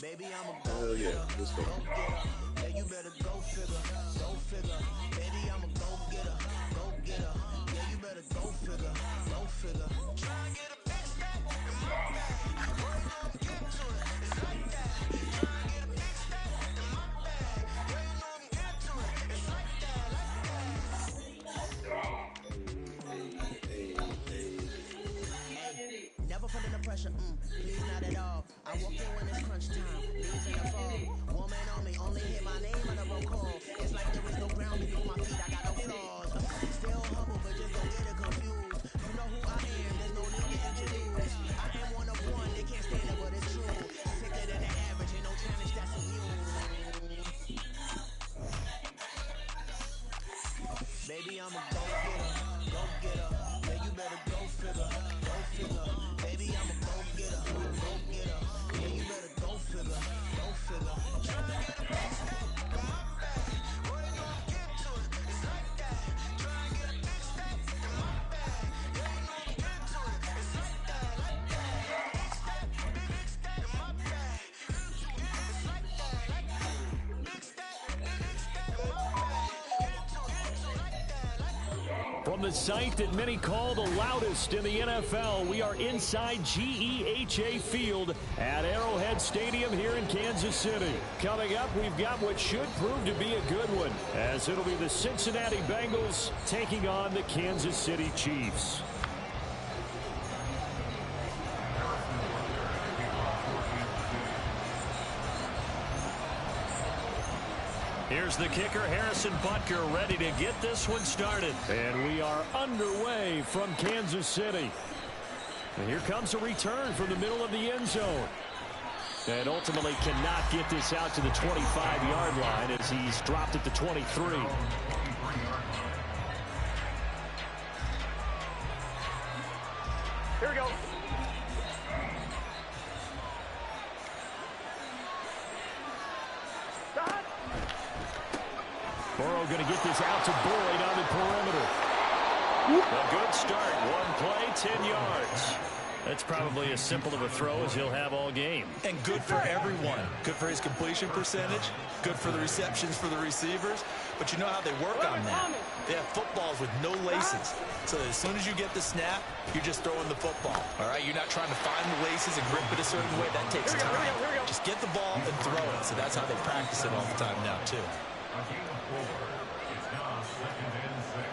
Baby, I'm a Hell yeah, let's go. yeah, you better go figure, go figure. Baby, I'm a go getter, go getter. Yeah, you better go figure, go figure. Try and get a big stack in my bag. Boy, you know I'm into it. It's like that. Try and get a big stack in my bag. Yeah, you know I'm into it. It's like that, like that. Never feel the pressure, please not at all. I walk in when it's crunch time, leaves in the fall. Woman on me, only hit my name on the roll call. It's like there is no ground beneath my feet, I got no flaws. Still humble, but just don't get it confused. You know who I am, there's no need to introduce. I am one of one, they can't stand it, but it's true. Sicker than the average, ain't no challenge that's immune. Baby, I'm a go getter, go getter. Yeah, you better go figure, go figure. Baby, I'm a go getter, go getter. Yeah, you better go figure, go figure. Try to get a big stack in my bag. Boy, you know I'm into it. It's like that. Try and get a big stack in my bag. Yeah, you know I'm into it. It's like that, like that. Big stack in my bag. Into it. It's like that, like that. Big stack in my bag. Into it. So like that, like that. From the site that many call the loudest in the NFL, we are inside GEHA Field at Arrowhead Stadium here in Kansas City. Coming up, we've got what should prove to be a good one, as it'll be the Cincinnati Bengals taking on the Kansas City Chiefs. Here's the kicker, Harrison Butker, ready to get this one started. And we are underway from Kansas City. And here comes a return from the middle of the end zone. And ultimately cannot get this out to the 25-yard line as he's dropped at the 23. Here we go. Burrow going to get this out to Boyd on the perimeter. A good start. One play, 10 yards. That's probably as simple of a throw as he'll have all game. And good for everyone. Good for his completion percentage. Good for the receptions for the receivers. But you know how they work on that. They have footballs with no laces. So as soon as you get the snap, you're just throwing the football. All right? You're not trying to find the laces and grip it a certain way. That takes time. Just get the ball and throw it. So that's how they practice it all the time now, too. It's now 2nd and 6.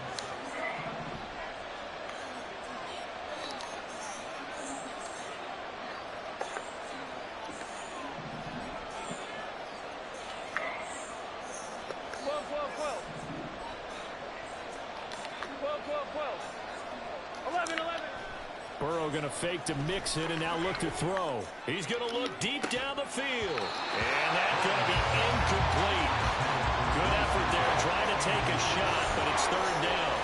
Burrow going to fake to mix it and now look to throw. He's going to look deep down the field. And that's going to be incomplete. Good effort there trying to take a shot, but it's third down.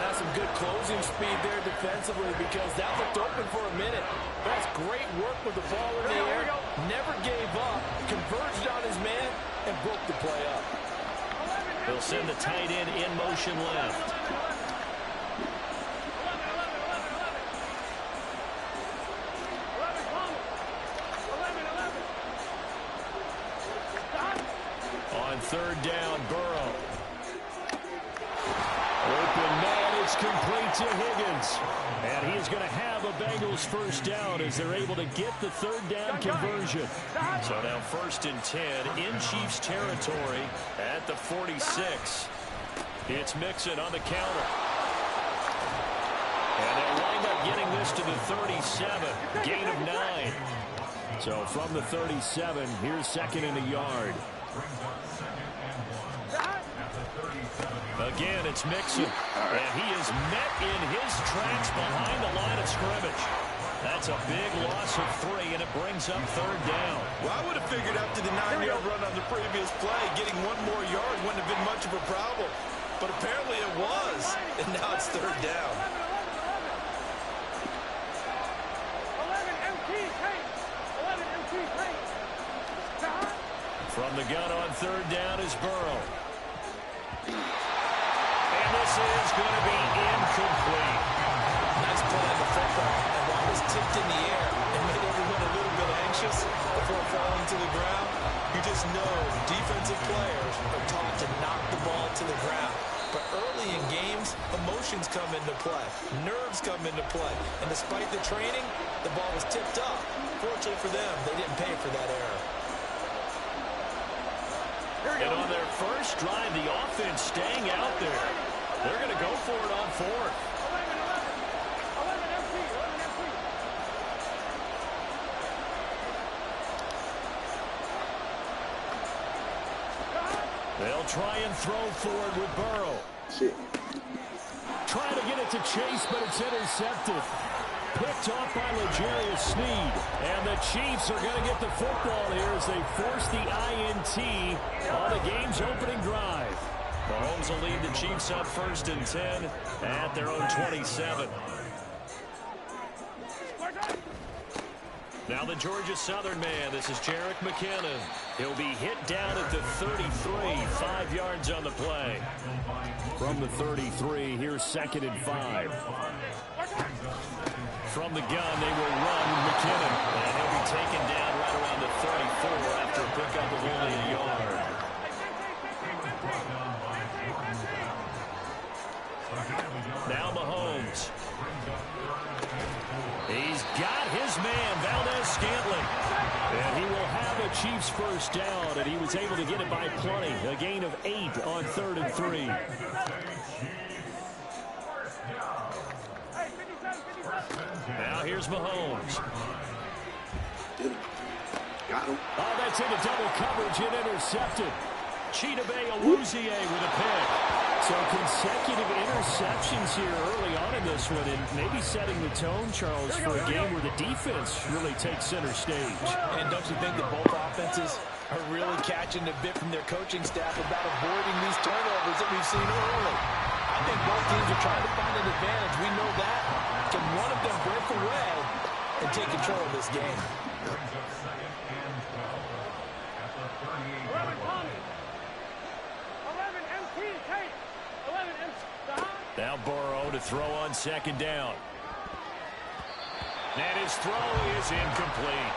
That's some good closing speed there defensively because that looked open for a minute. That's great work with the ball in the air. Never gave up, converged on his man, and broke the play up. They'll send the tight end in motion left. On third down, Burrow. Open man, it's complete to Higgins. And he's going to have a Bengals first down as they're able to get the third down conversion. So now 1st and 10 in Chiefs territory at the 46. It's Mixon on the counter. And they'll wind up getting this to the 37. Gain of 9. So from the 37, here's 2nd and a yard. Again, it's Mixon. And he is met in his tracks behind the line of scrimmage. That's a big loss of 3, and it brings up third down. Well, I would have figured after the 9-yard run on the previous play, getting 1 more yard wouldn't have been much of a problem. But apparently it was, and now it's third down. From the gun on third down is Burrow. And this is going to be incomplete. Nice play on the football. And while it was tipped in the air, it made everyone a little bit anxious before it fell to the ground, you just know defensive players are taught to knock the ball to the ground. But early in games, emotions come into play. Nerves come into play. And despite the training, the ball was tipped up. Fortunately for them, they didn't pay for that error. And on their first drive, the offense staying out there. They're going to go for it on fourth. They'll try and throw forward with Burrow. Trying to get it to Chase, but it's intercepted. Picked off by L'Jarius Sneed. And the Chiefs are going to get the football here as they force the INT on the game's opening drive. Mahomes will lead the Chiefs up 1st and 10 at their own 27. Now the Georgia Southern man. This is Jerick McKinnon. He'll be hit down at the 33, 5 yards on the play. From the 33, here's 2nd and 5. From the gun, they will run McKinnon. And he'll be taken down right around the 34 after a pickup of only a yard. Now Mahomes. He's got his man, Valdez-Scantling. And he will have a Chiefs first down, and he was able to get it by plenty. A gain of 8 on 3rd and 3. Now here's Mahomes. Got him. Oh, that's into double coverage and intercepted. Chidobe Awuzie with a pick. So consecutive interceptions here early on in this one, and maybe setting the tone, Charles, for a game where the defense really takes center stage. And don't you think that both offenses are really catching a bit from their coaching staff about avoiding these turnovers that we've seen early? I think both teams are trying to find an advantage. We know that. Can one of them break away and take control of this game? Now Burrow to throw on 2nd down. And his throw is incomplete.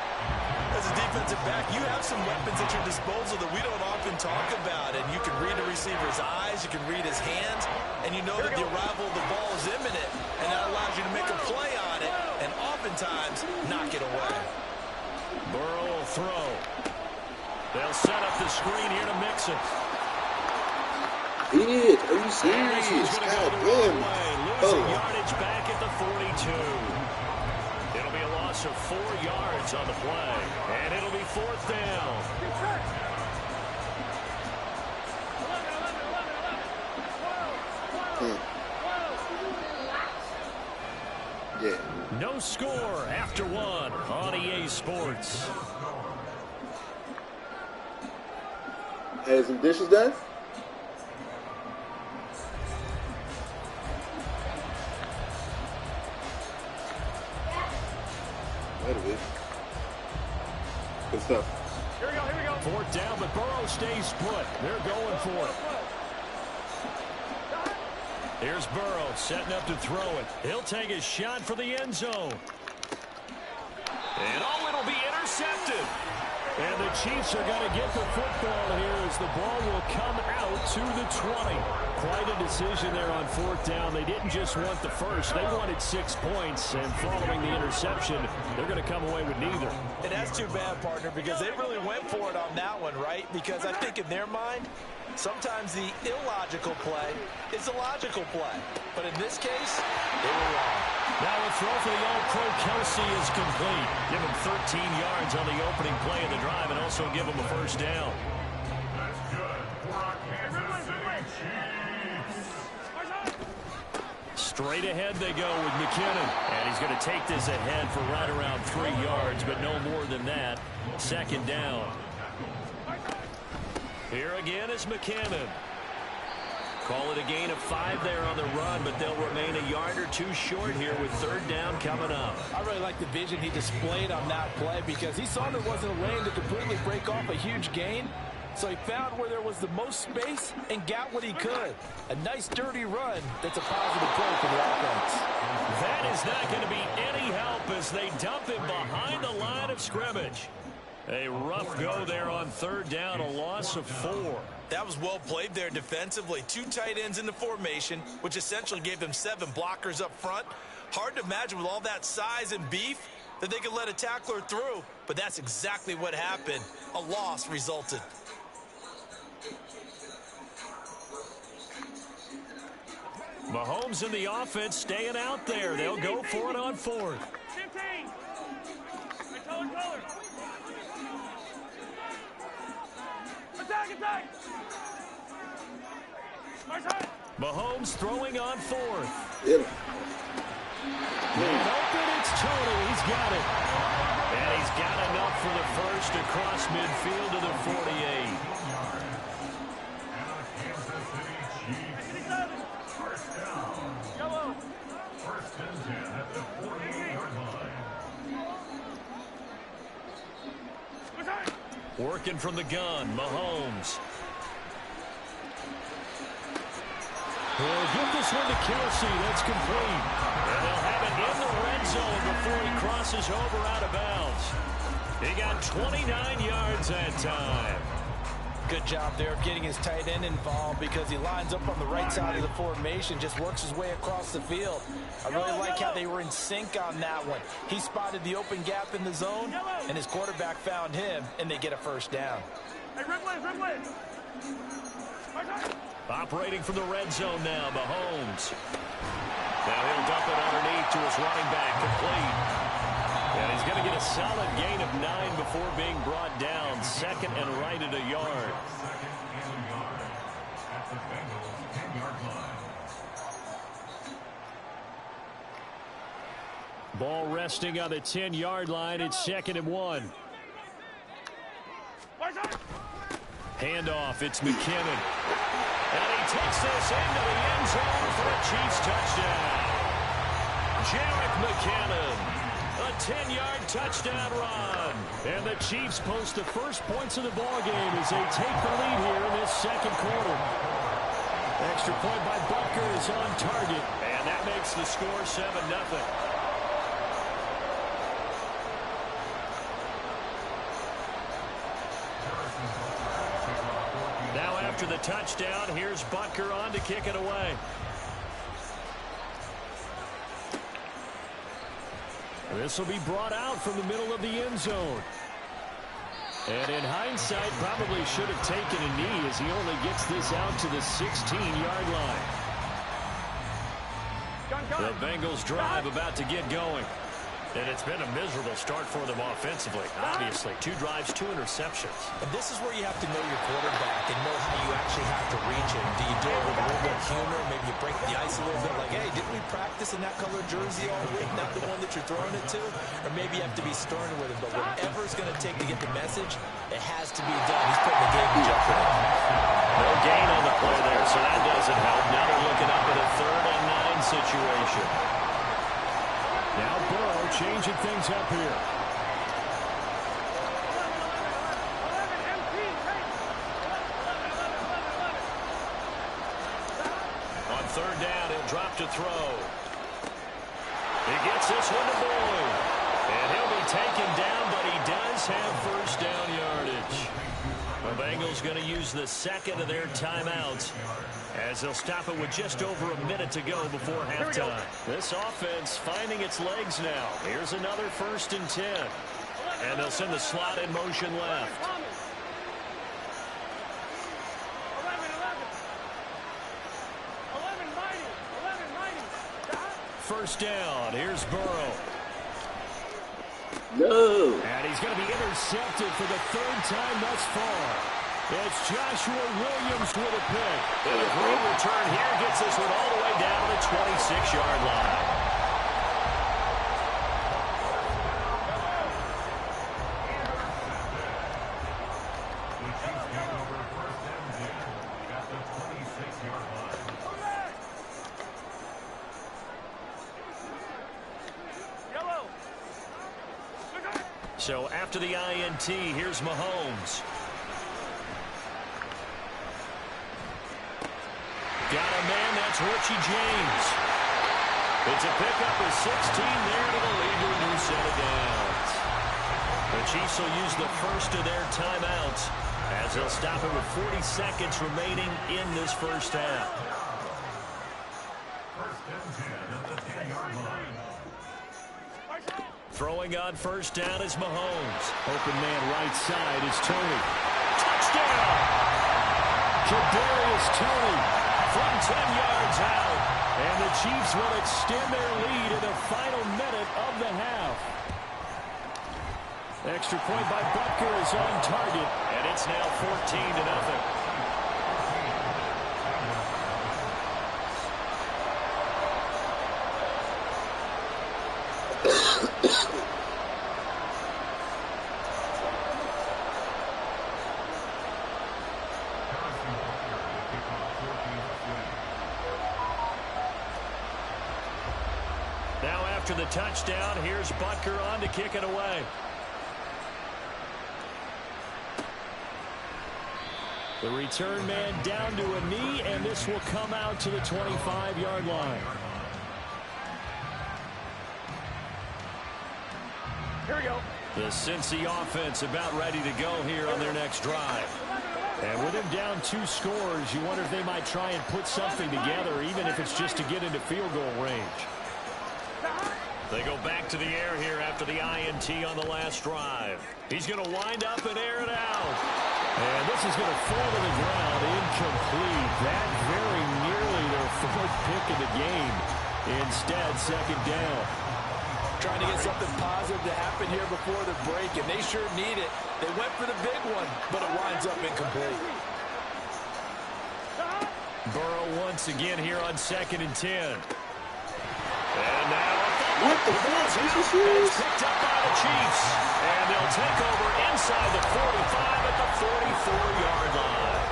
As a defensive back, you have some weapons at your disposal that we don't often talk about. And you can read a receiver's eyes, you can read his hands, and you know that the arrival of the ball is imminent. And that allows you to make a play on it and oftentimes knock it away. Burrow will throw. They'll set up the screen here to Mixon. Are you serious? He's going to go the wrong way. Losing yardage back at the 42. It'll be a loss of 4 yards on the play. And it'll be 4th down. Yeah. No score after 1 on EA Sports. Had some dishes done? Good stuff. Here we go. 4th down, but Burrow stays put. They're going for it. Here's Burrow setting up to throw it. He'll take his shot for the end zone. And it'll be intercepted. And the Chiefs are going to get the football here as the ball will come out to the 20. Quite a decision there on 4th down. They didn't just want the first. They wanted 6 points. And following the interception, they're going to come away with neither. And that's too bad, partner, because they really went for it on that one, right? Because I think in their mind, sometimes the illogical play is a logical play. But in this case, they were wrong. Now a throw for the All-Pro Kelsey is complete. Give him 13 yards on the opening play of the drive and also give him a first down. Straight ahead they go with McKinnon. And he's going to take this ahead for right around 3 yards, but no more than that. 2nd down. Here again is McKinnon. Call it a gain of 5 there on the run, but they'll remain a yard or 2 short here with 3rd down coming up. I really like the vision he displayed on that play because he saw there wasn't a lane to completely break off a huge gain. So he found where there was the most space and got what he could. A nice dirty run that's a positive play for the offense. That is not going to be any help as they dump him behind the line of scrimmage. A rough go there on third down, a loss of 4. That was well played there defensively. 2 tight ends in the formation, which essentially gave them 7 blockers up front. Hard to imagine with all that size and beef that they could let a tackler through, but that's exactly what happened. A loss resulted. Mahomes and the offense staying out there. They'll go for it on 4th. 15. Color. Attack. Mahomes throwing on 4th. Yeah. And open, it's Tony. He's got it. And he's got enough for the first across midfield to the 48. Working from the gun, Mahomes. He'll get this one to Kelsey. That's complete. And they'll have it in the red zone before he crosses over out of bounds. He got 29 yards that time. Good job there of getting his tight end involved because he lines up on the right side of the formation, just works his way across the field. I really like how they were in sync on that one. He spotted the open gap in the zone, and his quarterback found him, and they get a first down. Hey, Red. Operating from the red zone now, Mahomes. Now he'll dump it underneath to his running back, complete. And he's going to get a solid gain of 9 before being brought down. Second and right at a yard. Ball resting on the 10-yard line. It's 2nd and 1. Handoff, it's McKinnon. And he takes this into the end zone for a Chiefs touchdown. Jarek McKinnon, a 10-yard touchdown run. And the Chiefs post the first points of the ballgame as they take the lead here in this second quarter. Extra point by Butker is on target. And that makes the score 7-0. Now after the touchdown, here's Butker on to kick it away. This will be brought out from the middle of the end zone. And in hindsight, probably should have taken a knee as he only gets this out to the 16-yard line. The Bengals drive about to get going. And it's been a miserable start for them offensively. Obviously, 2 drives, 2 interceptions. And this is where you have to know your quarterback and know how you actually have to reach him. Do you do it with a little bit of humor? Maybe you break the ice a little bit like, hey, didn't we practice in that color jersey all week? Not the one that you're throwing it to? Or maybe you have to be stern with him. But whatever it's going to take to get the message, it has to be done. He's putting the game in jeopardy. No gain on the play there, so that doesn't help. Now they're looking up at a 3rd and 9 situation. Now Burrow changing things up here. On 3rd down, he'll drop to throw. He gets this one to Boyd. And he'll be taken down, but he does have first down yardage. The Bengals going to use the second of their timeouts as they'll stop it with just over a minute to go before halftime. This offense finding its legs now. Here's another 1st and 10. And they'll send the slot in motion left. 1st down. Here's Burrow. No. And he's going to be intercepted for the 3rd time thus far. It's Joshua Williams with a pick. And a great return here gets this one all the way down to the 26-yard line. So after the INT, here's Mahomes. Got a man, that's Richie James. It's a pickup of 16 there to the lead to a new set of downs. The Chiefs will use the first of their timeouts as they'll stop it with 40 seconds remaining in this first half. Throwing on first down is Mahomes. Open man right side is Tony. Touchdown! Kadarius Toney from 10 yards out. And the Chiefs will extend their lead in the final minute of the half. Extra point by Butker is on target, and it's now 14-0. Now after the touchdown, here's Butker on to kick it away. The return man down to a knee, and this will come out to the 25-yard line. Here we go. The Cincy offense about ready to go here on their next drive. And with him down 2 scores, you wonder if they might try and put something together, even if it's just to get into field goal range. They go back to the air here after the INT on the last drive. He's going to wind up and air it out. And this is going to fall to the ground, incomplete. That very nearly their 4th pick of the game. Instead, second down. Trying to get something positive to happen here before the break, and they sure need it. They went for the big one, but it winds up incomplete. Burrow once again here on 2nd and 10. And now What the fuck? is picked up by the Chiefs. And they'll take over inside the 45 at the 44-yard line.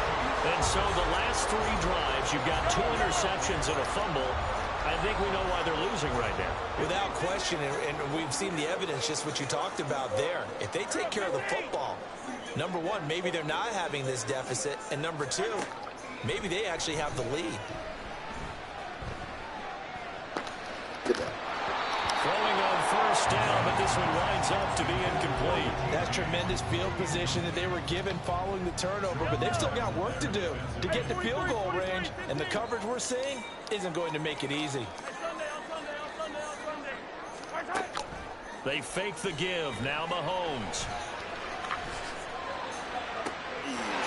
And so the last 3 drives, you've got 2 interceptions and a fumble. I think we know why they're losing right now. Without question, and we've seen the evidence, just what you talked about there. If they take care of the football, number 1, maybe they're not having this deficit. And number 2, maybe they actually have the lead. Throwing on first down, but this one winds up to be incomplete. That's tremendous field position that they were given following the turnover, but they've still got work to do to get to field goal range, and the coverage we're seeing isn't going to make it easy. They fake the give. Now Mahomes.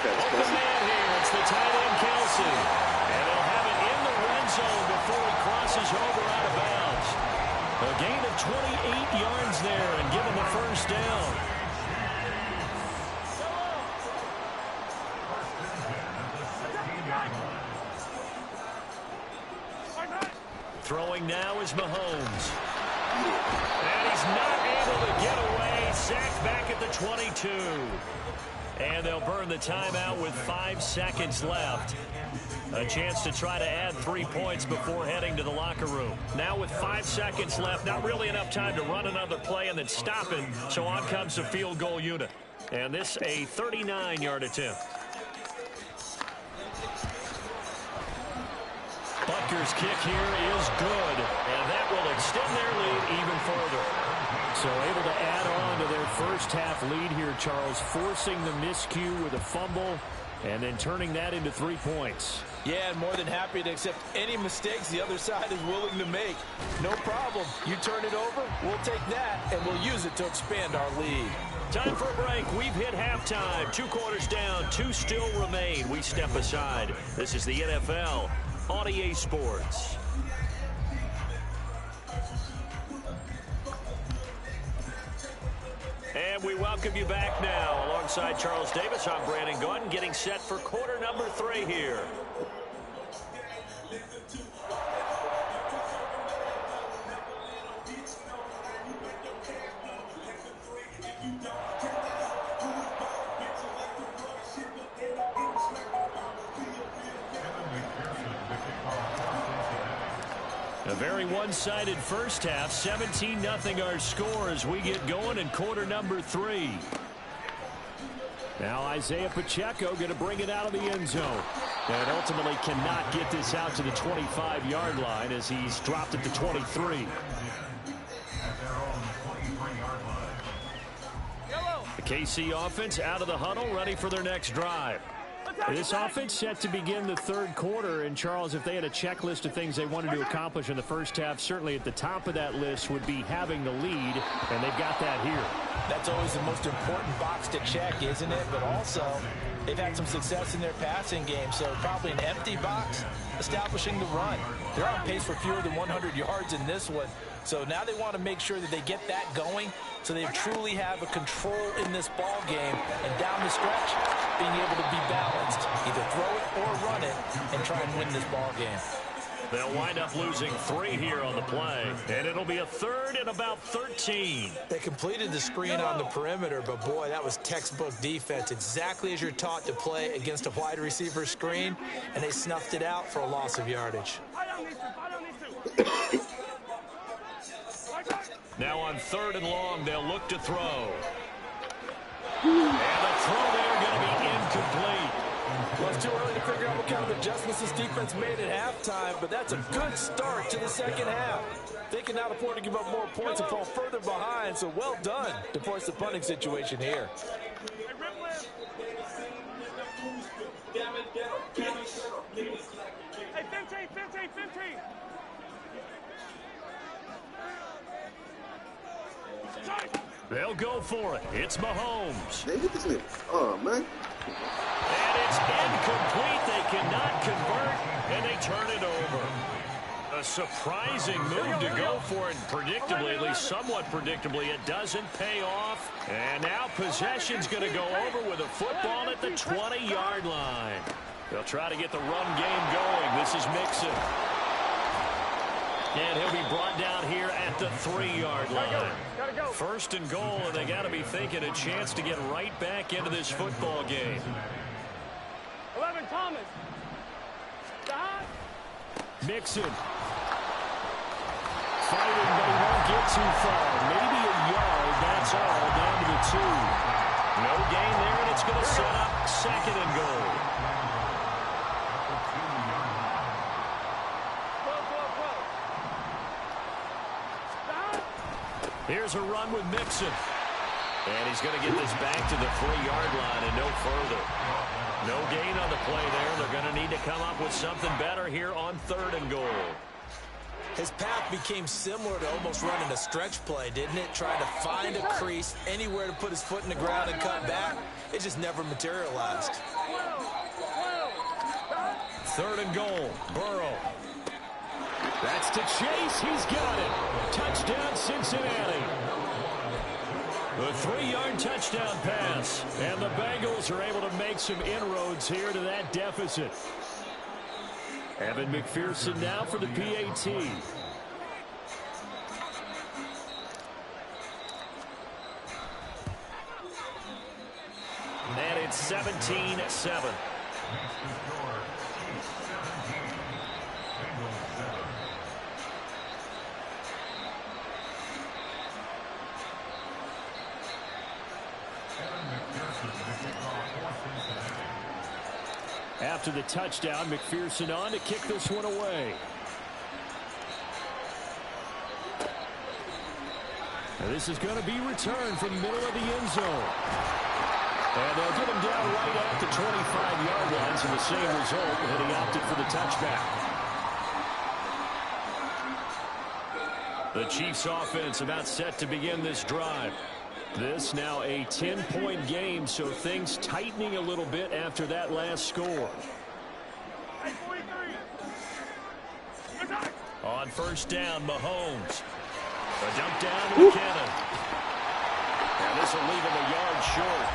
Open man here. It's the tight end, Kelsey. And they'll have it in the red zone before he crosses over out of bounds. A gain of 28 yards there and give him the first down. Throwing now is Mahomes. And he's not able to get away. Sacked back at the 22. And they'll burn the timeout with 5 seconds left. A chance to try to add 3 points before heading to the locker room. Now with 5 seconds left, not really enough time to run another play and then stop it. So on comes the field goal unit. And this a 39-yard attempt. Butker's kick here is good. And that will extend their lead even further. So able to add on to their first half lead here, Charles, forcing the miscue with a fumble and then turning that into 3 points. Yeah, and more than happy to accept any mistakes the other side is willing to make. No problem. You turn it over, we'll take that, and we'll use it to expand our lead. Time for a break. We've hit halftime. 2 quarters down, 2 still remain. We step aside. This is the NFL on EA Sports. And we welcome you back now. Alongside Charles Davis, I'm Brandon Gunn, getting set for quarter number 3 here. A very one-sided first half. 17-0 our score as we get going in quarter number 3. Now Isaiah Pacheco going to bring it out of the end zone. And ultimately cannot get this out to the 25-yard line as he's dropped at the 23. KC offense out of the huddle, ready for their next drive. This offense set to begin the third quarter. And, Charles, if they had a checklist of things they wanted to accomplish in the first half, certainly at the top of that list would be having the lead, and they've got that here. That's always the most important box to check, isn't it? But also, they've had some success in their passing game, so probably an empty box establishing the run. They're on pace for fewer than 100 yards in this one. So now they want to make sure that they get that going so they truly have a control in this ball game. And down the stretch, being able to be balanced, either throw it or run it, and try and win this ball game. They'll wind up losing 3 here on the play, and it'll be a third and about 13. They completed the screen on the perimeter, but boy, that was textbook defense. Exactly as you're taught to play against a wide receiver screen, and they snuffed it out for a loss of yardage. Now on 3rd and long, they'll look to throw. And the throw there going to be incomplete. Well, it's too early to figure out what kind of adjustments this defense made at halftime, but that's a good start to the second half. They can now afford to give up more points and fall further behind, so well done to force the punting situation here. Hey, 15. They'll go for it. It's Mahomes. They hit this nigga. Oh, man. And it's incomplete. They cannot convert, and they turn it over. A surprising move to go for it. Predictably, at least somewhat predictably, it doesn't pay off. And now possession's going to go over with a football at the 20-yard line. They'll try to get the run game going. This is Mixon. And he'll be brought down here at the 3-yard line. First and goal, and they got to be thinking a chance to get right back into this football game. 11, Thomas. Mixon. Fighting, but he won't get too far. Maybe a yard, that's all, down to the 2. No gain there, and it's going to set up 2nd and goal. Here's a run with Mixon. And he's going to get this back to the 3-yard line and no further. No gain on the play there. They're going to need to come up with something better here on 3rd and goal. His path became similar to almost running a stretch play, didn't it? Trying to find a crease, anywhere to put his foot in the ground and cut back. It just never materialized. 3rd and goal. Burrow. That's to Chase. He's got it. Touchdown, Cincinnati. The 3-yard touchdown pass. And the Bengals are able to make some inroads here to that deficit. Evan McPherson now for the PAT. And it's 17-7. After the touchdown, McPherson on to kick this one away. And this is going to be returned from the middle of the end zone. And they'll get him down right at the 25-yard line, so the same result, and he opted for the touchback. The Chiefs offense about set to begin this drive. This now a 10-point game, so things tightening a little bit after that last score. On first down, Mahomes. A dump down to McKinnon. And this will leave him a yard short.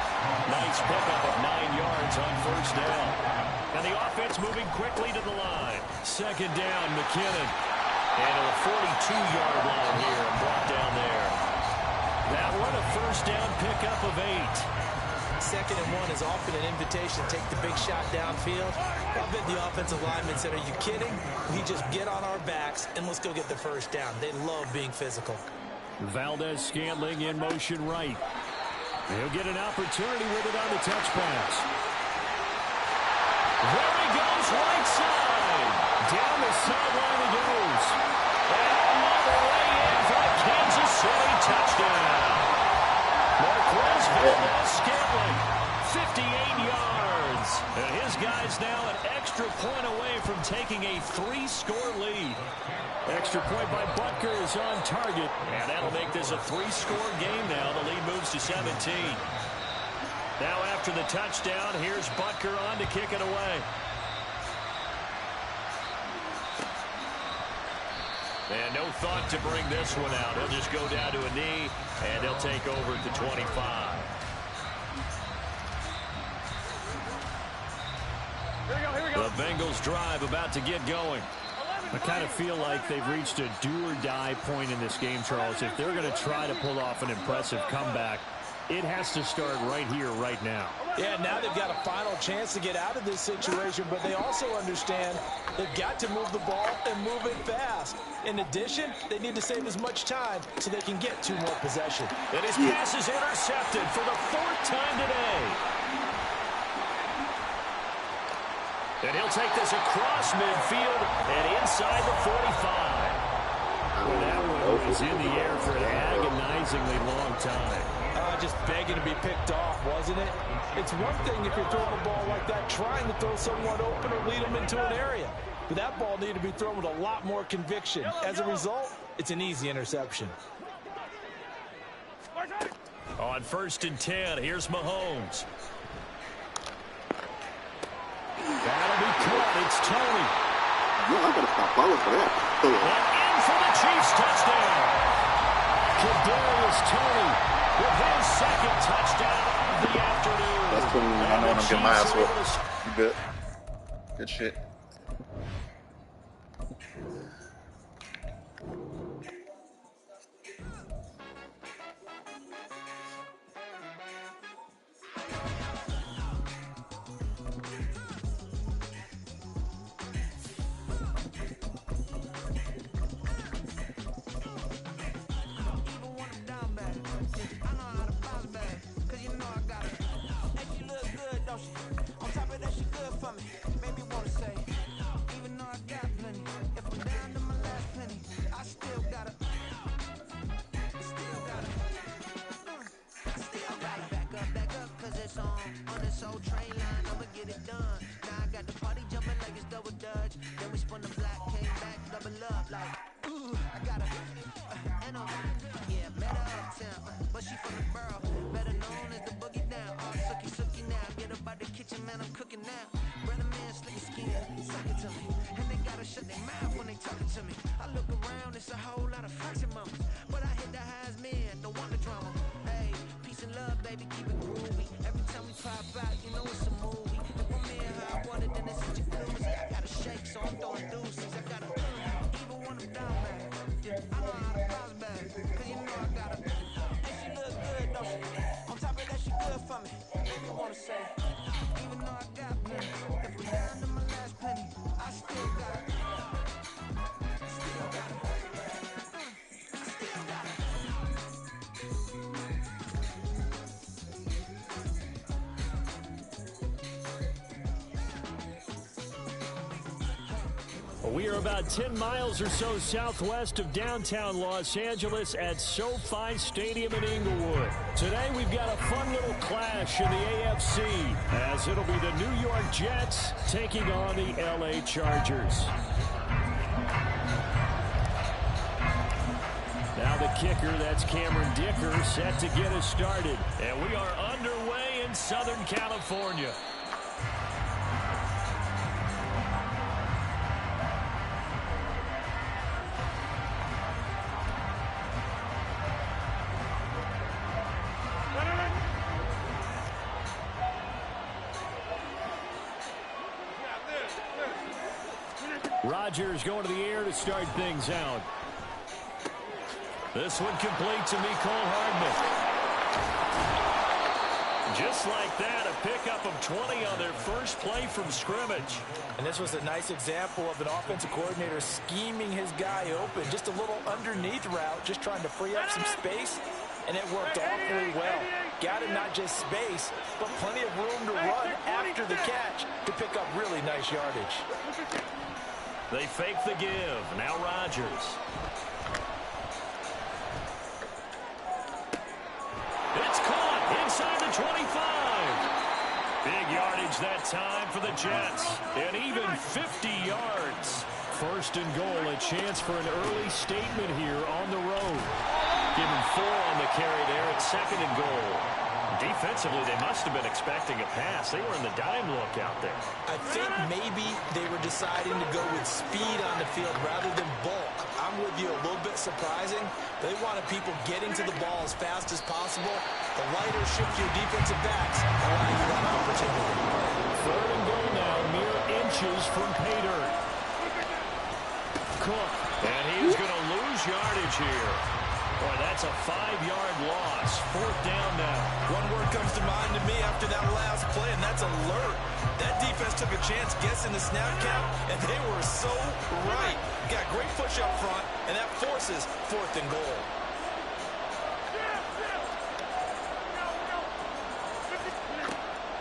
Nice pickup of 9 yards on first down. And the offense moving quickly to the line. 2nd down, McKinnon. And to the 42-yard line here and brought down there. That one a first down pickup of 8. 2nd and 1 is often an invitation to take the big shot downfield. I bet the offensive lineman said, are you kidding? We just get on our backs and let's go get the first down. They love being physical. Valdez-Scantling in motion right. He'll get an opportunity with it on the touch pass. There he goes, right side. Down the sideline he goes. And all the way in for a Kansas City touchdown. Mark throws Valdez-Scantling. 58 yards. And his guy's now an extra point away from taking a 3-score lead. Extra point by Butker is on target. And that'll make this a 3-score game now. The lead moves to 17. Now after the touchdown, here's Butker on to kick it away. And no thought to bring this one out. He'll just go down to a knee, and he'll take over at the 25. The Bengals drive about to get going. I kind of feel like they've reached a do-or-die point in this game, Charles. If they're going to try to pull off an impressive comeback, it has to start right here, right now. Yeah, now they've got a final chance to get out of this situation, but they also understand they've got to move the ball and move it fast. In addition, they need to save as much time so they can get 2 more possessions. And his pass is intercepted for the 4th time today. And he'll take this across midfield and inside the 45. Well, that one was in the air for an agonizingly long time. Just begging to be picked off, wasn't it? It's one thing if you're throwing a ball like that, trying to throw someone open or lead them into an area. But that ball needed to be thrown with a lot more conviction. As a result, it's an easy interception. On 1st and 10, here's Mahomes. That'll be caught. It's Tony. Yeah, I gotta stop following for that. And in for the Chiefs touchdown. Kadarius Toney with his 2nd touchdown of the afternoon. That's cool. I know when I'm getting my ass whooped. You good? Good shit. We are about 10 miles or so southwest of downtown Los Angeles at SoFi Stadium in Inglewood. Today we've got a fun little clash in the AFC as it'll be the New York Jets taking on the LA Chargers. Now the kicker, that's Cameron Dicker, set to get us started. And we are underway in Southern California. Rodgers going to the air to start things out. This one complete to Mecole Hardman. Just like that, a pickup of 20 on their first play from scrimmage. And this was a nice example of an offensive coordinator scheming his guy open. Just a little underneath route, just trying to free up some space. And it worked awfully well. Got him not just space, but plenty of room to run after the catch to pick up really nice yardage. They fake the give. Now Rodgers. It's caught scrimmage that time for the Jets. And even 50 yards. First and goal, a chance for an early statement here on the road. Give him 4 on the carry there at second and goal. Defensively, they must have been expecting a pass. They were in the dime look out there. I think maybe they were deciding to go with speed on the field rather than bulk. I'm with you, a little bit surprising. They wanted people getting to the ball as fast as possible. The lighter shiftier defensive backs allow you that opportunity. Third and goal now, mere inches from pay dirt. Cook, and he's going to lose yardage here. Boy, that's a 5-yard loss. Fourth down now. One word comes to mind to me after that last play, and that's alert. That defense took a chance guessing the snap count, and they were so right. Got great push up front, and that forces fourth and goal.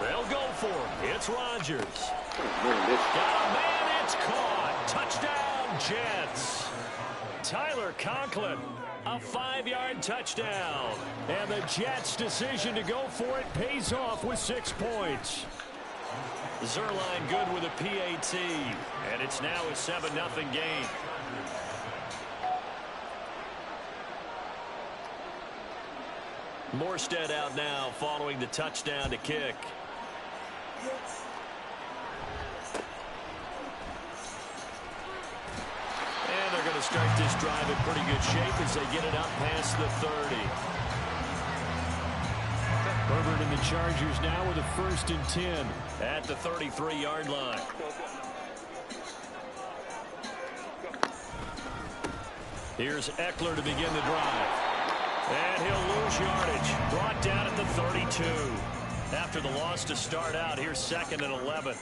They'll go for him. It's Rodgers. Got a man, it's caught. Touchdown, Jets. Tyler Conklin. A 5-yard touchdown. And the Jets' decision to go for it pays off with 6 points. Zerline good with a PAT. And it's now a 7-0 game. Morstead out now following the touchdown to kick. And they're going to start this drive in pretty good shape as they get it up past the 30. Herbert and the Chargers now with a 1st and 10 at the 33-yard line. Here's Eckler to begin the drive. And he'll lose yardage. Brought down at the 32. After the loss to start out, here's 2nd and 11.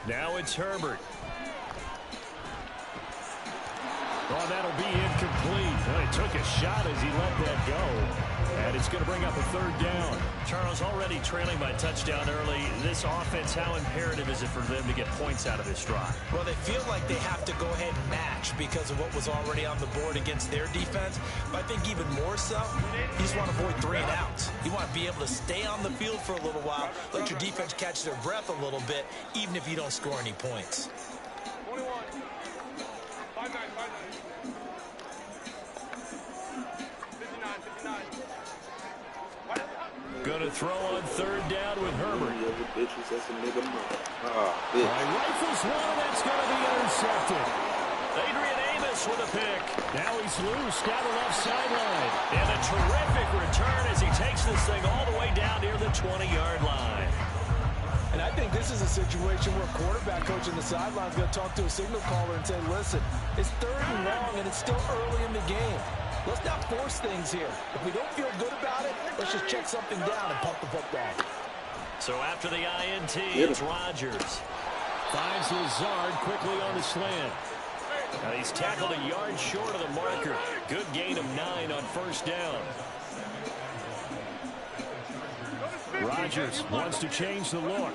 Now it's Herbert. Oh, that'll be incomplete. Well, he took a shot as he let that go. And it's going to bring up a 3rd down. Charles, already trailing by touchdown early. This offense, how imperative is it for them to get points out of this drive? Well, they feel like they have to go ahead and match because of what was already on the board against their defense. But I think even more so, you just want to avoid 3 and outs. You want to be able to stay on the field for a little while, let your defense catch their breath a little bit, even if you don't score any points. 21. 5-9, 5-9. 59. Going to throw on 3rd down with Herbert. Rifles one, that's going to be intercepted. Adrian Amos with a pick. Now he's loose down the left sideline. And a terrific return as he takes this thing all the way down near the 20-yard line. And I think this is a situation where quarterback coach on the sideline is going to talk to a signal caller and say, listen, it's 3rd and long and it's still early in the game. Let's not force things here. If we don't feel good about it, let's just check something down and pump the football. So after the INT, it's Rodgers. Finds Lazard quickly on the slant. Now he's tackled a yard short of the marker. Good gain of 9 on 1st down. Rodgers wants to change the look.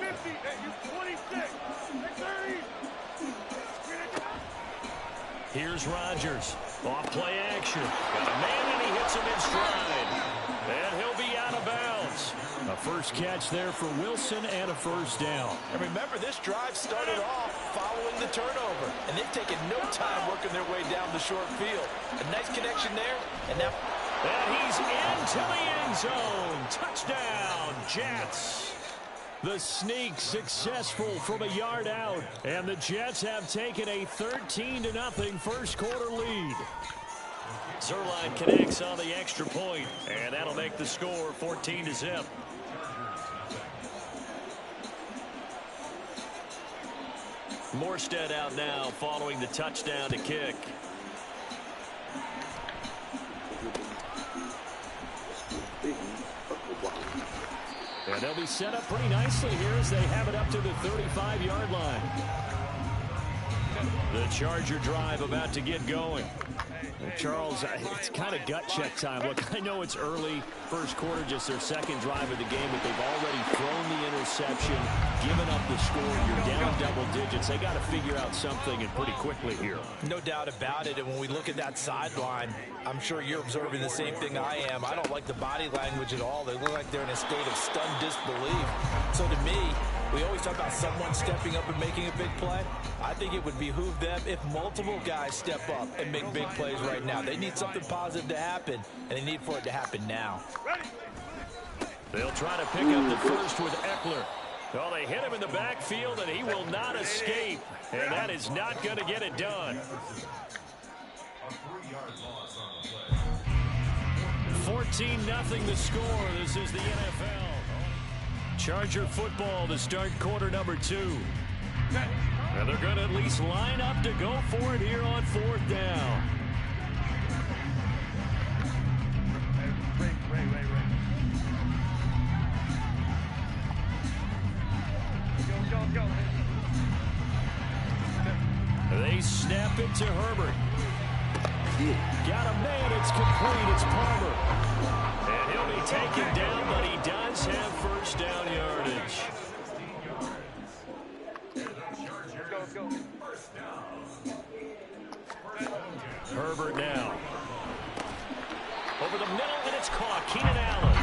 Here's Rodgers. Off play action. Got a man and he hits him in stride. And he'll be out of bounds. A first catch there for Wilson and a 1st down. And remember, this drive started off following the turnover. And they've taken no time working their way down the short field. A nice connection there. And now... And he's into the end zone. Touchdown, Jets. The sneak successful from a yard out. And the Jets have taken a 13-0 1st quarter lead. Zerline connects on the extra point, and that'll make the score 14-0. Morstead out now following the touchdown to kick. And they'll be set up pretty nicely here as they have it up to the 35-yard line. The Charger drive about to get going. Charles, it's kind of gut check time. Look, I know it's early, first quarter, just their second drive of the game, but they've already thrown the interception, given up the score. You're down double digits. They got to figure out something, and pretty quickly here. No doubt about it, and when we look at that sideline, I'm sure you're observing the same thing I am. I don't like the body language at all. They look like they're in a state of stunned disbelief. So to me, we always talk about someone stepping up and making a big play. I think it would behoove them if multiple guys step up and make big plays right now. They need something positive to happen, and they need for it to happen now. They'll try to pick up the first with Eckler. Well, they hit him in the backfield, and he will not escape. And that is not going to get it done. 14-0 the score. This is the NFL. Charger football to start quarter number 2. And they're going to at least line up to go for it here on 4th down. They snap it to Herbert. Got a man, it's complete, it's Palmer. And he'll be taken down, but he does have first down yardage. Herbert now. Over the middle, and it's caught. Keenan Allen.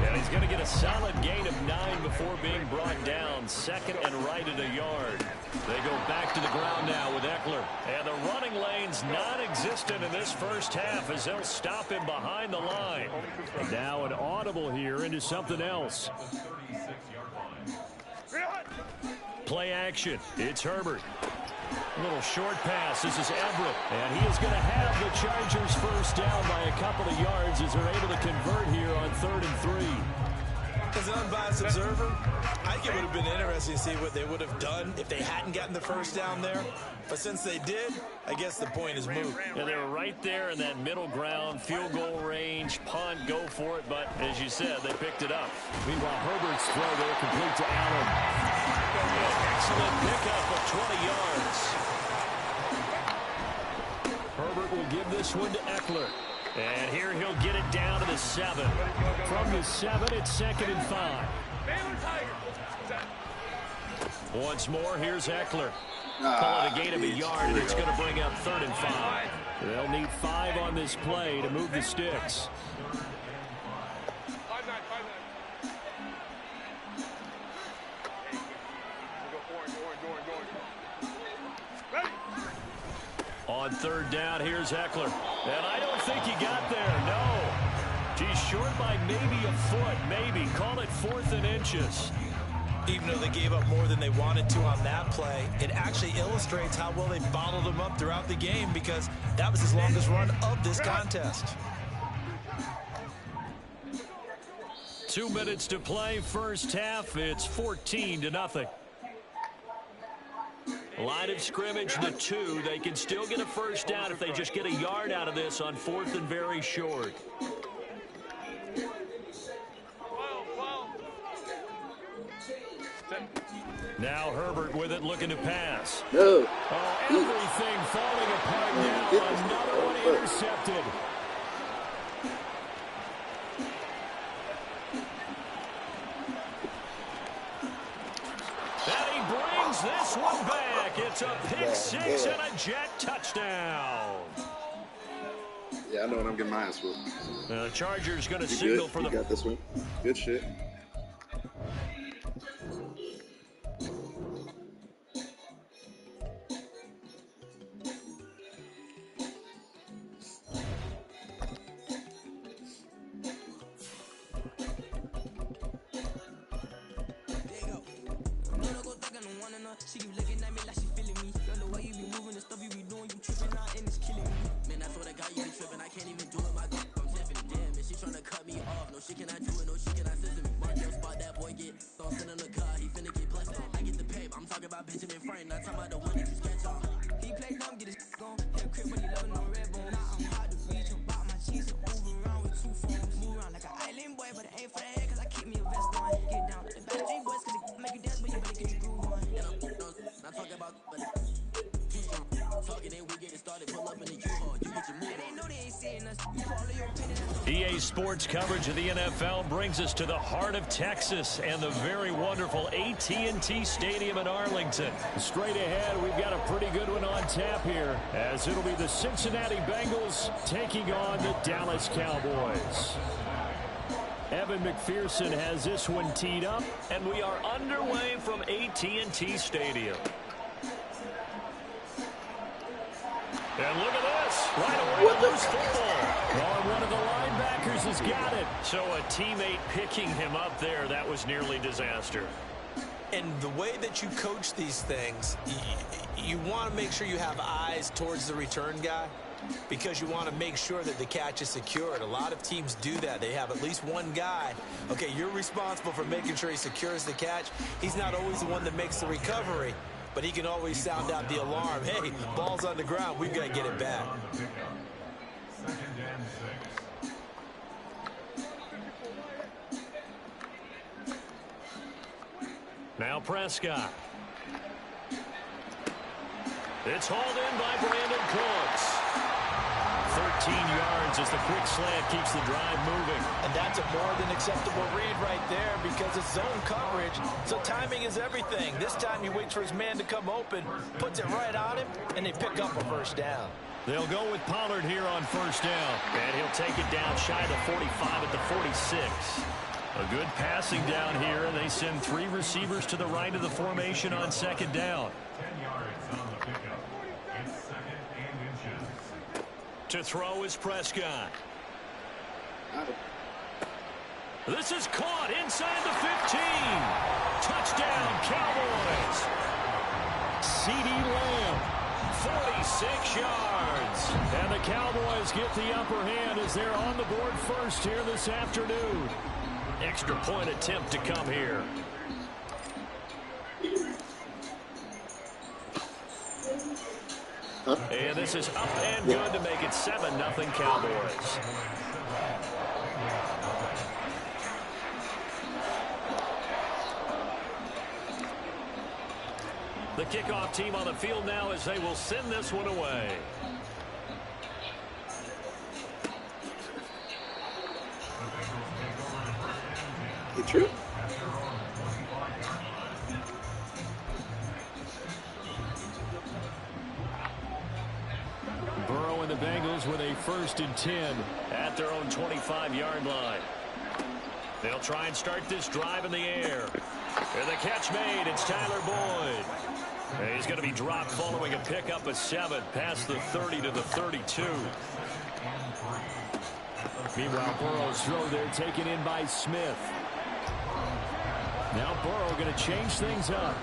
And he's going to get a solid gain of 9 before being brought down. Second and right at a yard. They go back to the ground now with Eckler. And the running lane's non-existent in this first half as they'll stop him behind the line. Now an audible here into something else. Play action. It's Herbert. A little short pass. This is Everett. And he is going to have the Chargers first down by a couple of yards as they're able to convert here on 3rd and 3. As an unbiased observer, I think it would have been interesting to see what they would have done if they hadn't gotten the first down there. But since they did, I guess the point is moot. Yeah, they were right there in that middle ground, field goal range, punt, go for it. But as you said, they picked it up. Meanwhile, Herbert's throw there complete to Allen. An excellent pickup of 20 yards. Herbert will give this one to Eckler. And here he'll get it down to the 7. From the 7, it's 2nd and 5. Once more, here's Eckler. Call it a gain of a yard, and it's going to bring up 3rd and 5. They'll need 5 on this play to move the sticks. On 3rd down, here's Eckler. And I don't think he got there, no. He's short by maybe a foot, maybe. Call it 4th and inches. Even though they gave up more than they wanted to on that play, it actually illustrates how well they bottled them up throughout the game because that was his longest run of this contest. 2 minutes to play, first half. It's 14-0. Line of scrimmage, the 2. They can still get a first down if they just get a yard out of this on 4th and very short. Now Herbert with it, looking to pass. No. Oh, everything falling apart now. Another one intercepted. And he brings this one back. It's a pick 6 and a jet touchdown. Yeah, I know what I'm getting my ass with. The Chargers going to signal for the... You got this one. Good shit. She keep looking at me like she feeling me. Girl, the way you be moving, the stuff you be doing, you tripping out and it's killing me. Man, I swear to God, you be tripping. I can't even do it. My God, I'm tipping. Damn, man, she tryna cut me off. No shit can I do it, no shit can I scissor me. Mark your spot, that boy get don't send in the car. He finna get blessed on. I get the paper. I'm talking about Benjamin Frank, not talking about the one that you sketch on. He play dumb, get his gone. Hit a crib, but he loving no red bone. Now I'm hard to reach. I'm about my cheese and move around with 2 phones. Move around like an island boy, but it ain't for the head, cause I keep me a vest on. Get down with the Backstreet Boys, cause it make you dance, but you better get your groove on. And I'm not talking about, but EA Sports coverage of the NFL brings us to the heart of Texas and the very wonderful AT&T Stadium in Arlington. Straight ahead, we've got a pretty good one on tap here, as it'll be the Cincinnati Bengals taking on the Dallas Cowboys. Evan McPherson has this one teed up, and we are underway from AT&T Stadium. And look at this. Right away, the loose football. Oh, one of the linebackers has got it. So a teammate picking him up there, that was nearly disaster. And the way that you coach these things, you want to make sure you have eyes towards the return guy, because you want to make sure that the catch is secured. A lot of teams do that. They have at least one guy. Okay, you're responsible for making sure he secures the catch. He's not always the one that makes the recovery, but he can always sound out the alarm. Hey, ball's on the ground. We've got to get it back. Now Prescott. It's hauled in by Brandon Cooks. 13 yards as the quick slant keeps the drive moving. And that's a more than acceptable read right there, because it's zone coverage, so timing is everything. This time he waits for his man to come open, puts it right on him, and they pick up a first down. They'll go with Pollard here on first down. And he'll take it down shy of the 45 at the 46. A good passing down here, and they send 3 receivers to the right of the formation on second down. To throw is Prescott. This is caught inside the 15. Touchdown, Cowboys. CeeDee Lamb, 46 yards. And the Cowboys get the upper hand as they're on the board first here this afternoon. Extra point attempt to come here. And this is up and good to make it 7-0 Cowboys. The kickoff team on the field now as they will send this one away. True. Burrow and the Bengals with a 1st and 10 at their own 25-yard line. They'll try and start this drive in the air. And the catch made. It's Tyler Boyd. And he's going to be dropped following a pickup of 7 past the 30 to the 32. Meanwhile, Burrow's throw there taken in by Smith. Now Burrow going to change things up.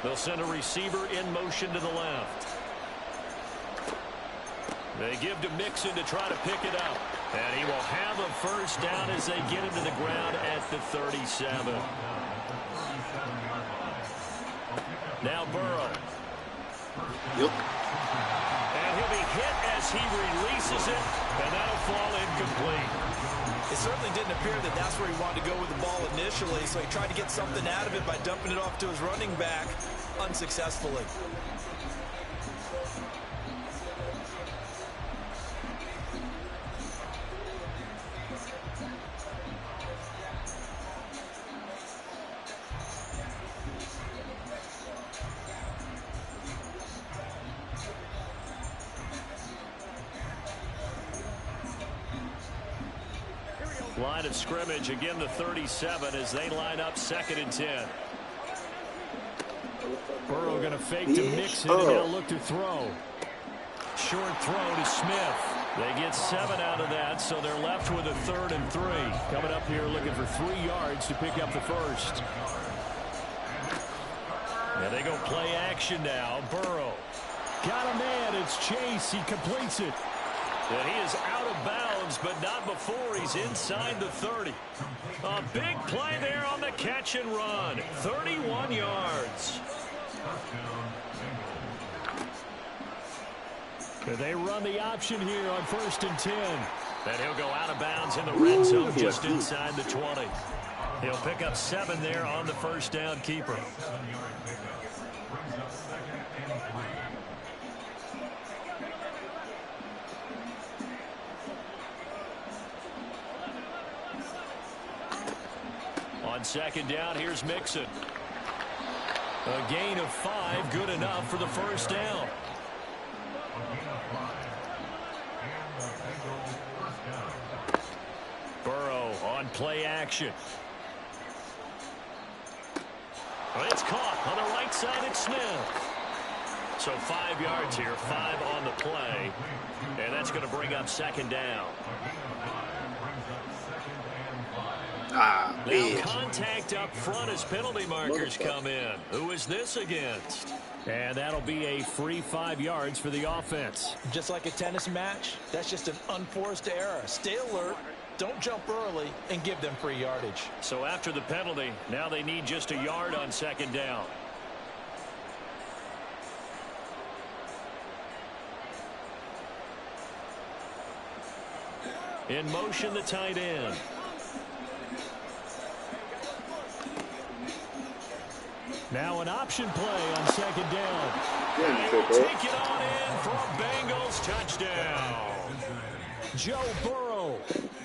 They'll send a receiver in motion to the left. They give to Mixon to try to pick it up. And he will have a first down as they get him to the ground at the 37. Now Burrow. Yep. And he'll be hit as he releases it, and that'll fall incomplete. It certainly didn't appear that that's where he wanted to go with the ball initially, so he tried to get something out of it by dumping it off to his running back unsuccessfully. Line of scrimmage, again the 37 as they line up 2nd and 10. Burrow going to fake to Mixon and now look to throw. Short throw to Smith. They get 7 out of that, so they're left with a 3rd and 3. Coming up here looking for 3 yards to pick up the first. And they go play action now. Burrow. Got a man. It's Chase. He completes it. And he is out of bounds, but not before he's inside the 30. A big play there on the catch and run. 31 yards. And they run the option here on 1st and 10. And he'll go out of bounds in the red zone just inside the 20. He'll pick up 7 there on the first down keeper. On second down, here's Mixon. A gain of 5, good enough for the first down. Burrow on play action. It's caught on the right side. It's Smith. So 5 yards here, 5 on the play. And that's going to bring up second down. Now contact up front as penalty markers come in. Who is this against? And that'll be a free 5 yards for the offense. Just like a tennis match, that's just an unforced error. Stay alert, don't jump early, and give them free yardage. So after the penalty, now they need just a yard on second down. In motion, the tight end. Now an option play on second down. Take it on in for a Bengals touchdown. Joe Burrow,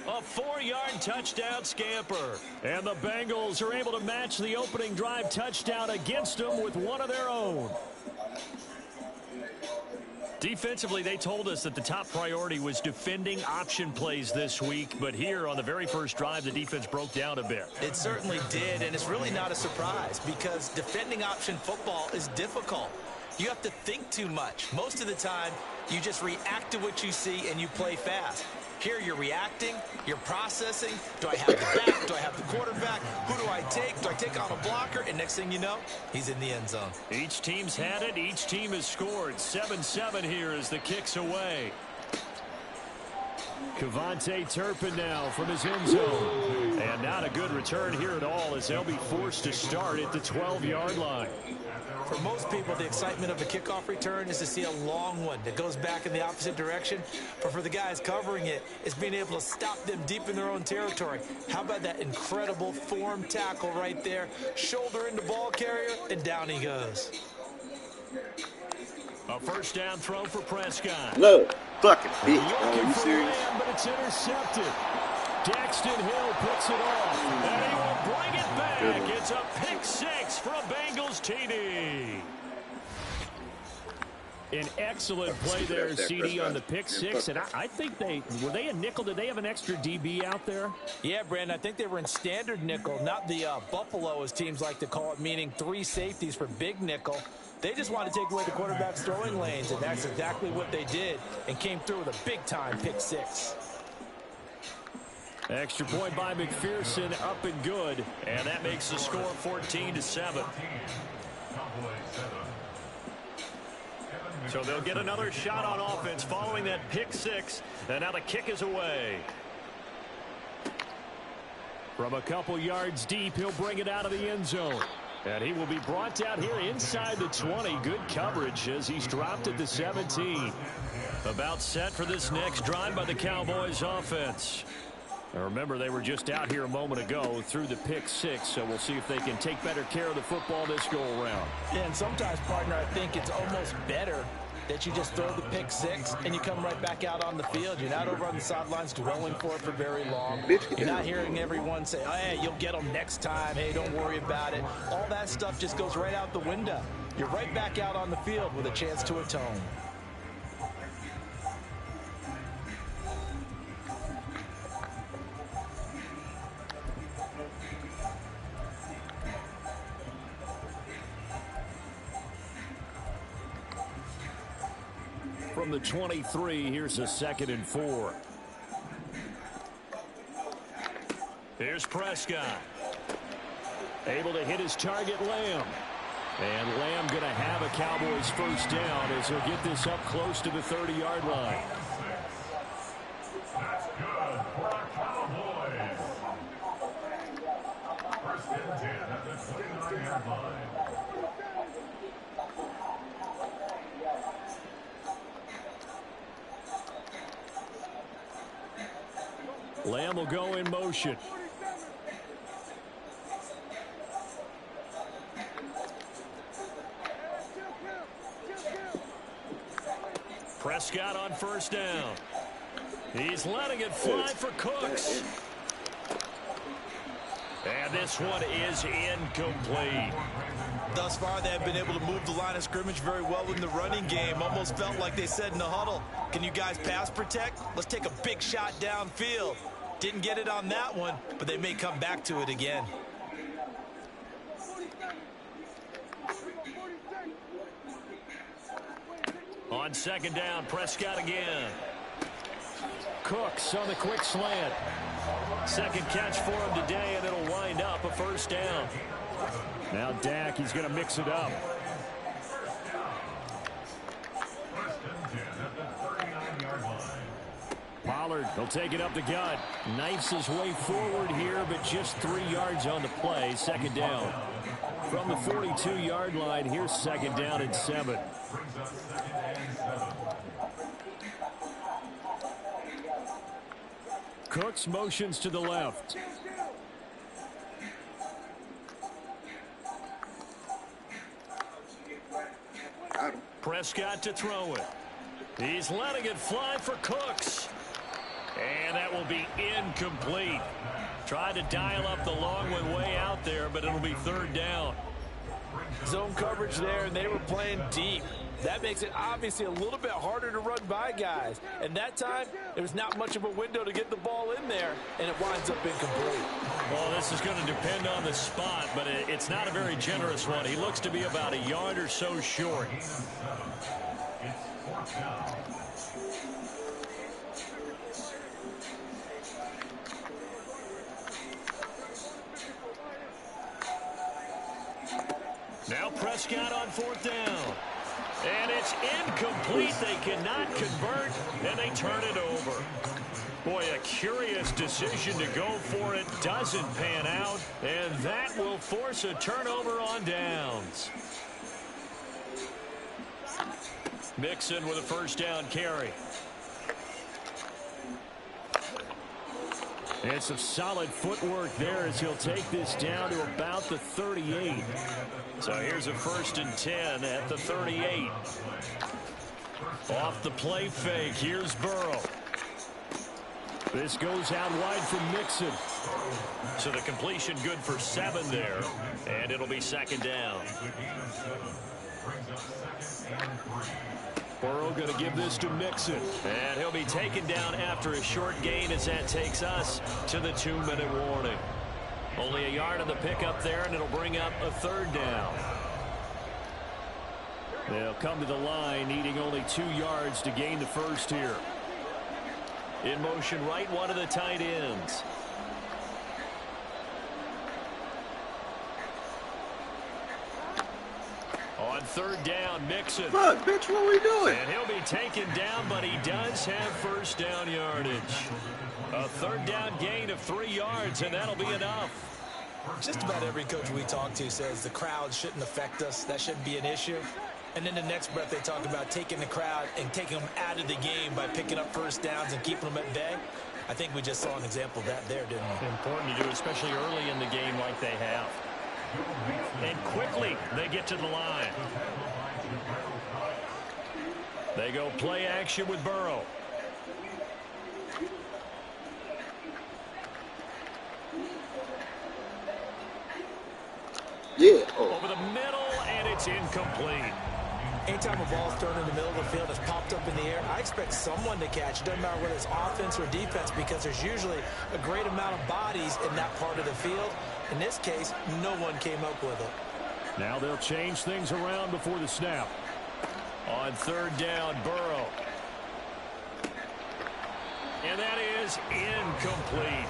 a 4-yard touchdown scamper. And the Bengals are able to match the opening drive touchdown against them with one of their own. Defensively, they told us that the top priority was defending option plays this week. But here on the very first drive, the defense broke down a bit. It certainly did, and it's really not a surprise because defending option football is difficult. You have to think too much. Most of the time, you just react to what you see and you play fast. Here you're reacting, you're processing. Do I have the back? Do I have the quarterback? Who do I take? Do I take on a blocker? And next thing you know, he's in the end zone. Each team's had it. Each team has scored. 7-7 here as the kick's away. Cavante Turpin now from his end zone. And not a good return here at all as they'll be forced to start at the 12-yard line. For most people, the excitement of a kickoff return is to see a long one that goes back in the opposite direction. But for the guys covering it, it's being able to stop them deep in their own territory. How about that incredible form tackle right there? Shoulder into ball carrier, and down he goes. A first down throw for Prescott. No, fucking bitch. Are you serious? But it's intercepted. Daxton Hill puts it off, and he will bring it back. It's a pick 6 for a Bengals TD. An excellent play there, CD, on the pick 6. And I think were they a nickel? Did they have an extra DB out there? Yeah, Brandon, I think they were in standard nickel, not the Buffalo, as teams like to call it, meaning 3 safeties for big nickel. They just want to take away the quarterback's throwing lanes, and that's exactly what they did and came through with a big-time pick 6. Extra point by McPherson, up and good. And that makes the score 14-7. So they'll get another shot on offense following that pick 6. And now the kick is away. From a couple yards deep, he'll bring it out of the end zone. And he will be brought down here inside the 20. Good coverage as he's dropped at the 17. About set for this next drive by the Cowboys offense. Now remember, they were just out here a moment ago through the pick 6, so we'll see if they can take better care of the football this go-around. Yeah, and sometimes, partner, I think it's almost better that you just throw the pick 6 and you come right back out on the field. You're not over on the sidelines dwelling for it for very long. You're not hearing everyone say, oh, hey, you'll get them next time. Hey, don't worry about it. All that stuff just goes right out the window. You're right back out on the field with a chance to atone. From the 23, here's a 2nd and 4. Here's Prescott. Able to hit his target, Lamb. And Lamb going to have a Cowboys first down as he'll get this up close to the 30-yard line. That's good for our Cowboys. First and 10 at the 29-yard line. Lamb will go in motion. Prescott on first down. He's letting it fly for Cooks. And this one is incomplete. Thus far, they have been able to move the line of scrimmage very well in the running game. Almost felt like they said in the huddle, can you guys pass protect? Let's take a big shot downfield. Didn't get it on that one, but they may come back to it again. On second down, Prescott again. Cooks on the quick slant. Second catch for him today, and it'll wind up a first down. Now Dak, he's going to mix it up. Pollard, he'll take it up the gut. Knifes his way forward here, but just 3 yards on the play. Second down. From the 42-yard line, here's second down and 7. Cooks motions to the left. Prescott to throw it. He's letting it fly for Cooks. And that will be incomplete. Tried to dial up the long one way out there, but it'll be third down. Zone coverage there, and they were playing deep. That makes it obviously a little bit harder to run by guys. And that time, there's not much of a window to get the ball in there, and it winds up incomplete. Well, this is going to depend on the spot, but it's not a very generous one. He looks to be about a yard or so short. Now Prescott on fourth down. And it's incomplete. They cannot convert, and they turn it over. Boy, a curious decision to go for it. Doesn't pan out, and that will force a turnover on downs. Mixon with a first down carry. And some solid footwork there as he'll take this down to about the 38. So here's a 1st and 10 at the 38. Off the play fake, here's Burrow. This goes out wide from Mixon. So the completion good for 7 there. And it'll be second down. Burrow going to give this to Mixon. And he'll be taken down after a short gain as that takes us to the 2-minute warning. Only a yard on the pickup there, and it'll bring up a third down. They'll come to the line, needing only 2 yards to gain the first here. In motion, right one of the tight ends. On third down, Mixon. Fuck, bitch, what are we doing? And he'll be taken down, but he does have first down yardage. A third down gain of 3 yards, and that'll be enough. Just about every coach we talk to says the crowd shouldn't affect us. That shouldn't be an issue. And in the next breath, they talk about taking the crowd and taking them out of the game by picking up first downs and keeping them at bay. I think we just saw an example of that there, didn't we? Important to do, especially early in the game like they have. And quickly, they get to the line. They go play action with Burrow. Yeah. Over the middle, and it's incomplete. Anytime a ball's thrown in the middle of the field, it's popped up in the air, I expect someone to catch. It doesn't matter whether it's offense or defense, because there's usually a great amount of bodies in that part of the field. In this case, no one came up with it. Now they'll change things around before the snap. On third down, Burrow. And that is incomplete.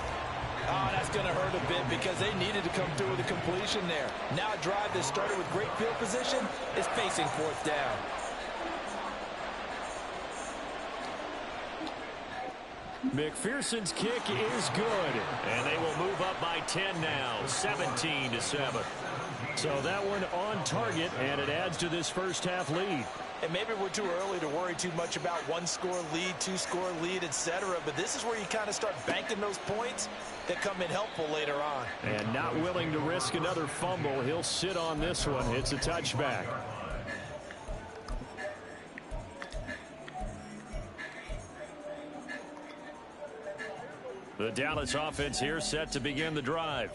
Oh, that's going to hurt a bit because they needed to come through with a completion there. Now a drive that started with great field position is facing fourth down. McPherson's kick is good, and they will move up by 10 now, 17-7. So that one on target, and it adds to this first half lead. And maybe we're too early to worry too much about 1-score lead, 2-score lead, etc. But this is where you kind of start banking those points that come in helpful later on. And not willing to risk another fumble. He'll sit on this one. It's a touchback. The Dallas offense here set to begin the drive.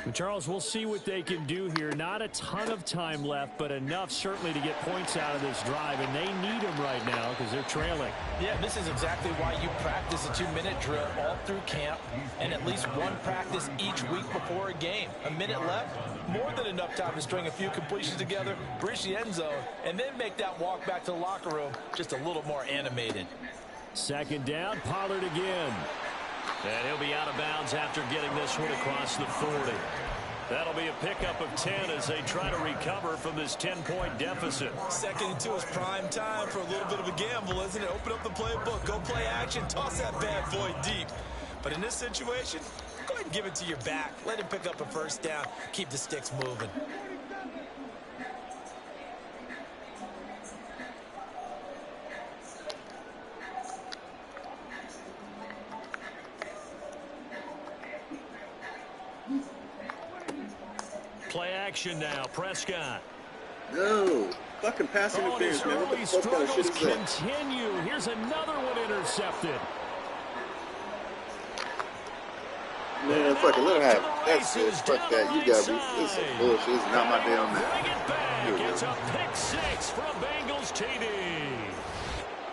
And Charles, we'll see what they can do here. Not a ton of time left, but enough certainly to get points out of this drive, and they need them right now because they're trailing. Yeah, this is exactly why you practice a 2-minute drill all through camp and at least one practice each week before a game. A minute left, more than enough time to string a few completions together, breach the end zone, and then make that walk back to the locker room just a little more animated. Second down, Pollard again. And he'll be out of bounds after getting this one across the 40. That'll be a pickup of 10 as they try to recover from this 10-point deficit. 2nd and 2 is prime time for a little bit of a gamble, isn't it? Open up the playbook, go play action, toss that bad boy deep. But in this situation, go ahead and give it to your back. Let him pick up a first down, keep the sticks moving. Play action now, Prescott. No. Fucking pass interference, man. What the fuck kind of shit is that? Continue. Here's another one intercepted. Man, fucking let him have it. That's it. Fuck that. You got me. This is some bullshit. This is not my damn man. Bring it back. It's a pick 6 from Bengals TD.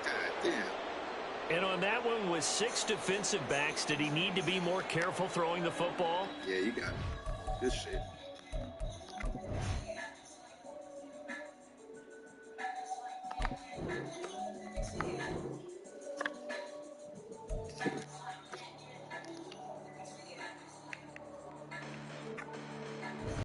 God damn. And on that one, with 6 defensive backs, did he need to be more careful throwing the football? Yeah, you got it. Good shit.